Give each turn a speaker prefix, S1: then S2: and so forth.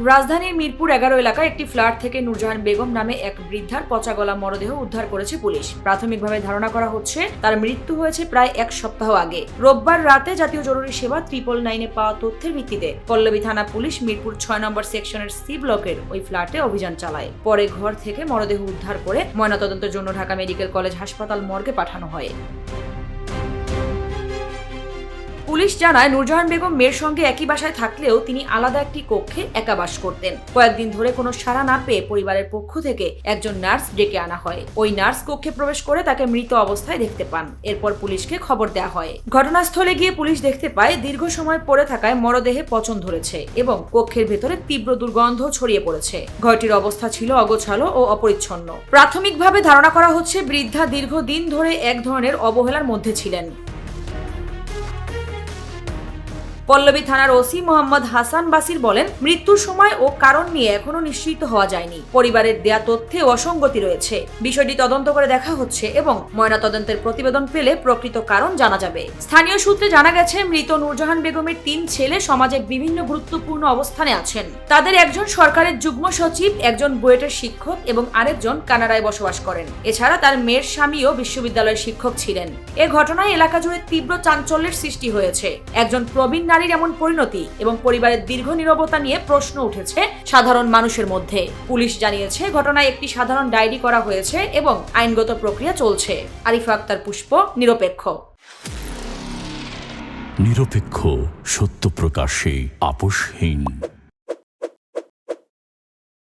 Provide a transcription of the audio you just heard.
S1: রাজধানীর মিরপুর 11 এলাকায় একটি ফ্ল্যাট থেকে নূরজাহান বেগম নামে এক বৃদ্ধার পচা গলা মরদেহ উদ্ধার করেছে পুলিশ। প্রাথমিকভাবে ধারণা করা হচ্ছে তার মৃত্যু হয়েছে প্রায় এক সপ্তাহ আগে। রোববার রাতে জাতীয় জরুরি সেবা 999-এ পাওয়া তথ্যের ভিত্তিতে পল্লবী থানা পুলিশ মিরপুর 6 নম্বর সেকশনের সি ব্লকের ওই ফ্ল্যাটে অভিযান চালায়। পরে ঘর থেকে মরদেহ উদ্ধার করে ময়নাতদন্তের জন্য ঢাকা মেডিকেল কলেজ হাসপাতাল মর্গে পাঠানো হয়। পুলিশ জানায়, নূরজাহান বেগম মেয়ের সঙ্গে একই বাসায় থাকলেও তিনি আলাদা একটি কক্ষে একা বাস করতেন। কয়েকদিন ধরে কোনো সাড়া না পেয়ে পরিবারের পক্ষ থেকে একজন নার্স ডেকে আনা হয়। ওই নার্স কক্ষে প্রবেশ করে তাকে মৃত অবস্থায় দেখতে পান। এরপর পুলিশকে খবর দেওয়া হয়। ঘটনাস্থলে গিয়ে পুলিশ দেখতে পায় দীর্ঘ সময় পড়ে থাকায় মরদেহে পচন ধরেছে এবং কক্ষের ভেতরে তীব্র দুর্গন্ধ ছড়িয়ে পড়েছে। ঘরটির অবস্থা ছিল অগোছালো ও অপরিচ্ছন্ন। প্রাথমিকভাবে ধারণা করা হচ্ছে বৃদ্ধা দীর্ঘদিন ধরে এক ধরনের অবহেলার মধ্যে ছিলেন। পল্লবী থানার ওসি মোহাম্মদ হাসান বাসির বলেন, মৃত্যুর সময় ও কারণ নিয়ে এখনো নিশ্চিত হওয়া যায়নি। পরিবারের দেয়া তথ্যে অসঙ্গতি রয়েছে। বিষয়টি তদন্ত করে দেখা হচ্ছে এবং ময়নাতদন্তের প্রতিবেদন পেলে প্রকৃত কারণ জানা যাবে। স্থানীয় সূত্রে জানা গেছে, মৃত নূরজাহান বেগমের 3 ছেলে সমাজে বিভিন্ন গুরুত্বপূর্ণ অবস্থানে আছেন। তাদের একজন সরকারের যুগ্ম সচিব, একজন বুয়েটের শিক্ষক এবং আরেকজন কানাডায় বসবাস করেন। এছাড়া তার মেয়ের স্বামীও বিশ্ববিদ্যালয়ের শিক্ষক ছিলেন। এ ঘটনায় এলাকা জুড়ে তীব্র চাঞ্চল্যের সৃষ্টি হয়েছে। একজন প্রবীণ নারীর এমন পরিণতি এবং পরিবারের দীর্ঘ নীরবতা নিয়ে প্রশ্ন উঠেছে সাধারণ মানুষের মধ্যে। পুলিশ জানিয়েছে, ঘটনায় একটি সাধারণ ডায়েরি করা হয়েছে এবং আইনগত প্রক্রিয়া চলছে। আরিফা আক্তার, পুষ্প, নিরপেক্ষ।
S2: নিরপেক্ষ, সত্য প্রকাশে আপোষহীন।